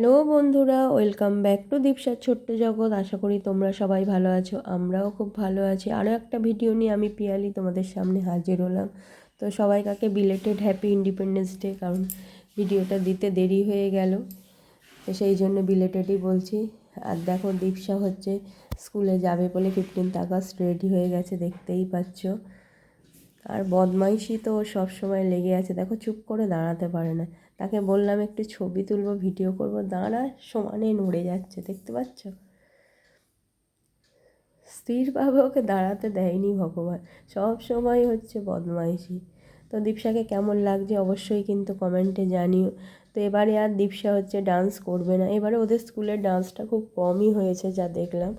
Hello বন্ধুরা, welcome back to দীপসার ছোট্ট জগৎ। আশা করি তোমরা সবাই ভালো আছো, আমরাও খুব ভালো আছি। আরও একটা ভিডিও নিয়ে আমি পিয়ালি তোমাদের সামনে হাজির হলাম। তো সবাই কাকে বিলেটেড হ্যাপি ইন্ডিপেন্ডেন্স ডে, কারণ ভিডিওটা দিতে দেরি হয়ে গেল, তো সেই জন্য বিলেটেডই বলছি। আর দেখো, দীপসা হচ্ছে স্কুলে যাবে বলে 15th আগস্ট রেডি হয়ে গেছে, দেখতেই পাচ্ছ। আর বদমাইশি তো সব সময় লেগে আছে, দেখো চুপ করে দাঁড়াতে পারে না। তাকে বললাম একটু ছবি তুলবো, ভিডিও করব, দাঁড়া সমানে নড়ে যাচ্ছে, দেখতে পাচ্ছ। স্থিরভাবে ওকে দাঁড়াতে দেয়নি ভগবান, সব সময় হচ্ছে বদমাইশি। তো দীপসাকে কেমন লাগছে অবশ্যই কিন্তু কমেন্টে জানিও। তো এবারে আর দীপসা হচ্ছে ডান্স করবে না, এবারে ওদের স্কুলের ডান্সটা খুব কমই হয়েছে যা দেখলাম।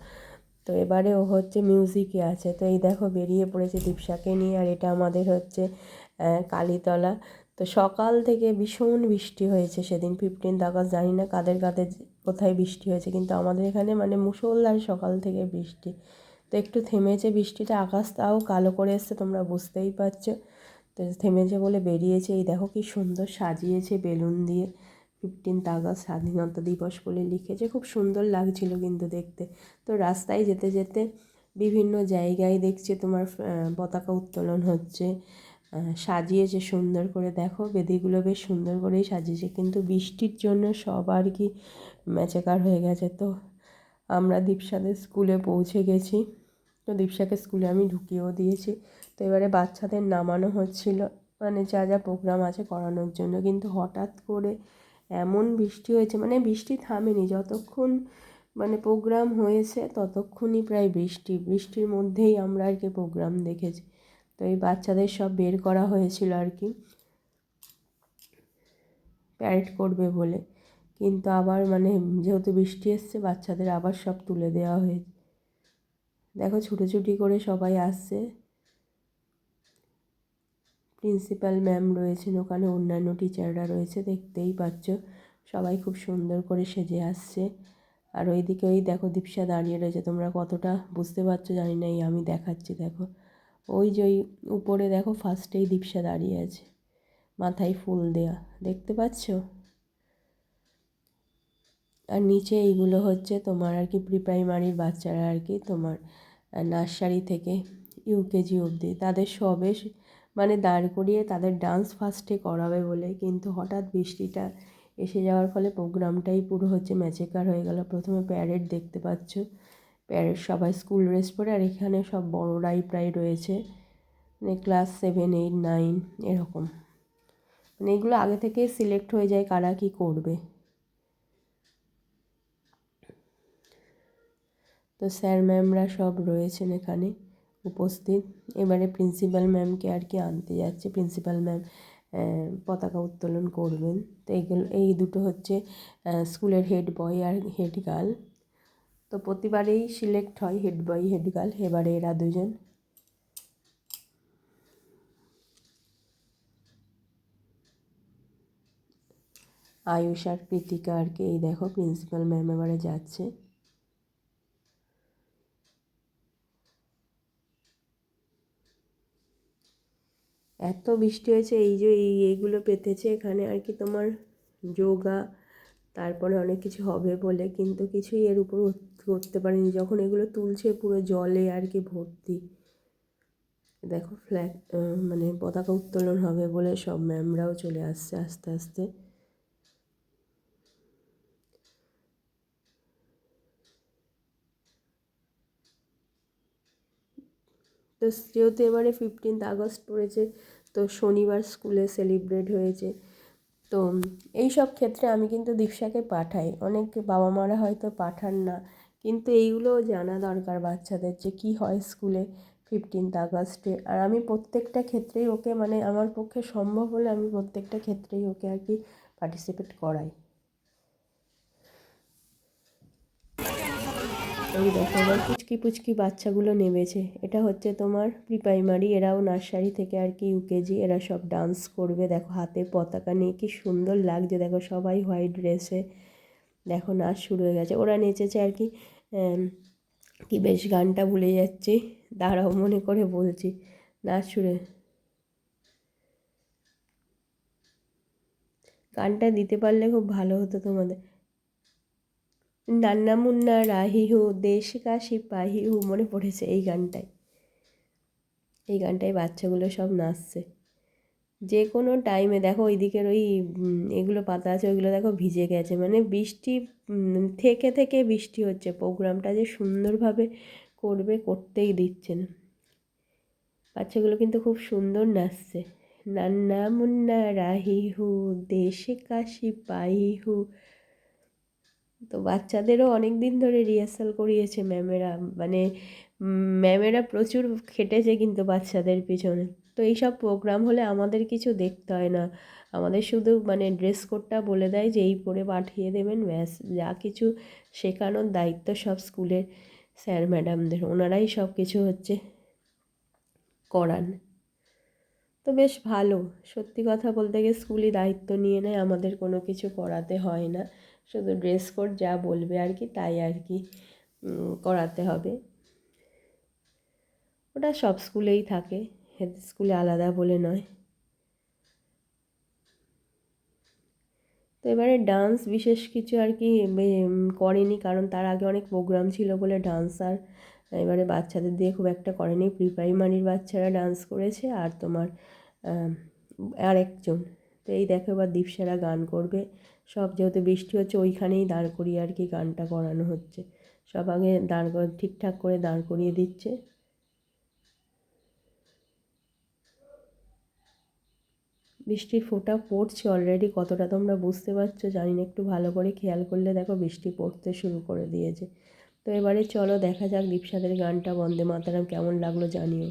তো এবারে ও হচ্ছে মিউজিকে আছে। তো এই দেখো বেরিয়ে পড়েছে দীপসাকে নিয়ে। আর এটা আমাদের হচ্ছে কালীতলা। তো সকাল থেকে ভীষণ বৃষ্টি হয়েছে সেদিন 15th আগস্ট। জানি না কাদের কাদের কোথায় বৃষ্টি হয়েছে, কিন্তু আমাদের এখানে মানে মুষলধারে সকাল থেকে বৃষ্টি। তো একটু থেমেছে বৃষ্টিটা, আকাশ তাও কালো করে এসছে, তোমরা বুঝতেই পারছো। তো থেমেছে বলে বেরিয়েছে। এই দেখো কি সুন্দর সাজিয়েছে বেলুন দিয়ে, 15th আগস্ট স্বাধীনতা দিবস বলে লিখেছে, খুব সুন্দর লাগছিল কিন্তু দেখতে। তো রাস্তায় যেতে যেতে বিভিন্ন জায়গায় দেখছে তোমার পতাকা উত্তোলন হচ্ছে, সাজিয়েছে সুন্দর করে। দেখো বেদিগুলো বেশ সুন্দর করেই সাজিয়েছে, কিন্তু বৃষ্টির জন্য সব আর কি ম্যাচাকার হয়ে গেছে। তো আমরা দীপসাদের স্কুলে পৌঁছে গেছি। তো দীপসাকে স্কুলে আমি ঢুকিয়েও দিয়েছি। তো এবারে বাচ্চাদের নামানো হচ্ছিল, মানে যা যা প্রোগ্রাম আছে করানোর জন্য। কিন্তু হঠাৎ করে এমন বৃষ্টি হয়েছে, মানে বৃষ্টি থামেনি, যতক্ষণ মানে প্রোগ্রাম হয়েছে ততক্ষণই প্রায় বৃষ্টির মধ্যেই আমরা আর কি প্রোগ্রাম দেখেছি। তো এই বাচ্চাদের সব বের করা হয়েছিল আর কি প্যারেড করবে বলে, কিন্তু আবার মানে যেহেতু বৃষ্টি এসছে বাচ্চাদের আবার সব তুলে দেওয়া হয়েছে। দেখো ছুটোছুটি করে সবাই আসছে, প্রিন্সিপাল ম্যাম রয়েছেন ওখানে, অন্যান্য টিচাররা রয়েছে, দেখতেই পাচ্ছ সবাই খুব সুন্দর করে সেজে আসছে। আর ওইদিকে ওই দেখো দীপসা দাঁড়িয়ে রয়েছে, তোমরা কতটা বুঝতে পারছো জানি না, এই আমি দেখাচ্ছি দেখো। ওই যে ওই উপরে দেখো ফার্স্টেই দীপসা দাঁড়িয়ে আছে, মাথায় ফুল দেয়া, দেখতে পাচ্ছ। আর নিচে এইগুলো হচ্ছে তোমার আর কি প্রি প্রাইমারির বাচ্চারা আর কি, তোমার নার্সারি থেকে ইউকেজি অবধি তাদের সবে মানে দাঁড় করিয়ে তাদের ডান্স ফার্স্টে করাবে বলে, কিন্তু হঠাৎ বৃষ্টিটা এসে যাওয়ার ফলে প্রোগ্রামটাই পুরো হচ্ছে ম্যাচেকার হয়ে গেল। প্রথমে প্যারেড দেখতে পাচ্ছ, প্যারেড সবাই স্কুল ড্রেস পরে, আর এখানে সব বড়রাই প্রায় রয়েছে, মানে ক্লাস 7, 8, 9 এরকম। মানে এগুলো আগে থেকেই সিলেক্ট হয়ে যায় কারা কী করবে। তো স্যার ম্যামরা সব রয়েছেন এখানে উপস্থিত। এবারে প্রিন্সিপাল ম্যামকে আর কি আনতে যাচ্ছে, প্রিন্সিপাল ম্যাম পতাকা উত্তোলন করবেন। তো এই দুটো হচ্ছে স্কুলের হেড বয় আর হেড গার্ল। তো প্রতিবারেই সিলেক্ট হয় হেড বয় হেড গার্ল, এবারে এরা দুজন। আয়ুষ আর কৃতিকা আর কি। এই দেখো প্রিন্সিপাল ম্যাম এবারে যাচ্ছে। এত বৃষ্টি হয়েছে, এই যে এইগুলো পেতেছে এখানে আর কি তোমার যোগা, তারপরে অনেক কিছু হবে বলে, কিন্তু কিছুই এর উপর করতে পারিনি। যখন এগুলো তুলছে পুরো জলে আর কি ভর্তি। দেখো ফ্ল্যাগ মানে পতাকা উত্তোলন হবে বলে সব ম্যামরাও চলে আসছে আস্তে আস্তে। তো যেহেতু এবারে 15th আগস্ট পড়েছে, তো শনিবার স্কুলে সেলিব্রেট হয়েছে। তো এই সব ক্ষেত্রে আমি কিন্তু দীপসাকে পাঠাই, অনেক বাবা মারা হয়তো পাঠান না, কিন্তু এইগুলোও জানা দরকার বাচ্চাদের যে কী হয় স্কুলে 15th আগস্টে। আর আমি প্রত্যেকটা ক্ষেত্রেই ওকে, মানে আমার পক্ষে সম্ভব হলে আমি প্রত্যেকটা ক্ষেত্রেই ওকে আর কি পার্টিসিপেট করাই। এই দেখো এবার পুচকি পুচকি বাচ্চাগুলো নেমেছে, এটা হচ্ছে তোমার প্রি প্রাইমারি, এরাও নার্সারি থেকে আর কি ইউকেজি, এরা সব ডান্স করবে। দেখো হাতে পতাকা নিয়ে কি সুন্দর লাগছে, দেখো সবাই হোয়াইট ড্রেসে, দেখো নাচ শুরু হয়ে গেছে, ওরা নেচেছে আর কি। কি বেশ গানটা ভুলে যাচ্ছি, দাঁড়াও মনে করে বলছি। নাচ শুরু, গানটা দিতে পারলে খুব ভালো হতো তোমাদের। নান্না মুন্না রাহিহু দেশ কা সিপাহিহু মনে পড়েছে এই গানটায়। এই গানটায় বাচ্চাগুলো সব নাচছে। যে কোনো টাইমে দেখো ওইদিকের ওই এগুলো পাতা আছে ওইগুলো দেখো ভিজে গেছে, মানে বৃষ্টি থেকে থেকে বৃষ্টি হচ্ছে। প্রোগ্রামটা যে সুন্দরভাবে করবে করতেই দিচ্ছে না। বাচ্চাগুলো কিন্তু খুব সুন্দর নাচছে। নান্না মুন্না রাহিহু দেশে কাশি পাহিহু। তো বাচ্চাদেরও অনেক দিন ধরে রিহার্সাল করিয়েছে ম্যামেরা, মানে ম্যামেরা প্রচুর খেটেছে কিন্তু বাচ্চাদের পিছনে। তো এইসব প্রোগ্রাম হলে আমাদের কিছু দেখতে হয় না, আমাদের শুধু মানে ড্রেস কোডটা বলে দেয় যে এই পরে পাঠিয়ে দেবেন, ব্যাস। যা কিছু শেখানোর দায়িত্ব সব স্কুলের স্যার ম্যাডামদের, ওনারাই সব কিছু হচ্ছে করান। তো বেশ ভালো, সত্যি কথা বলতে গিয়ে স্কুলই দায়িত্ব নিয়ে নেয়, আমাদের কোনো কিছু করাতে হয় না, শুধু ড্রেস কোড যা বলবে আর কি তাই আর কি করাতে হবে। ওটা সব স্কুলেই থাকে, হেড স্কুলে আলাদা বলে নয়। তো এবারে ডান্স বিশেষ কিছু আর কি করেনি, কারণ তার আগে অনেক প্রোগ্রাম ছিল বলে ডান্স আর এবারে বাচ্চাদের দিয়ে খুব একটা করেনি। প্রি প্রাইমারির বাচ্চারা ডান্স করেছে আর তোমার আরেকজন। তো এই দেখো এবার দীপসারা গান করবে। সব যেহেতু বৃষ্টি হচ্ছে ওইখানেই দাঁড় করিয়ে আর কি গানটা করানো হচ্ছে। সব আগে ঠিকঠাক করে দাঁড় করিয়ে দিচ্ছে। বৃষ্টির ফোঁটা পড়ছে অলরেডি, কতটা তোমরা বুঝতে পারছো জানি না, একটু ভালো করে খেয়াল করলে দেখো বৃষ্টি পড়তে শুরু করে দিয়েছে। তো এবারে চলো দেখা যাক দীপসাদের গানটা বন্দে মাতরম কেমন লাগলো জানিও।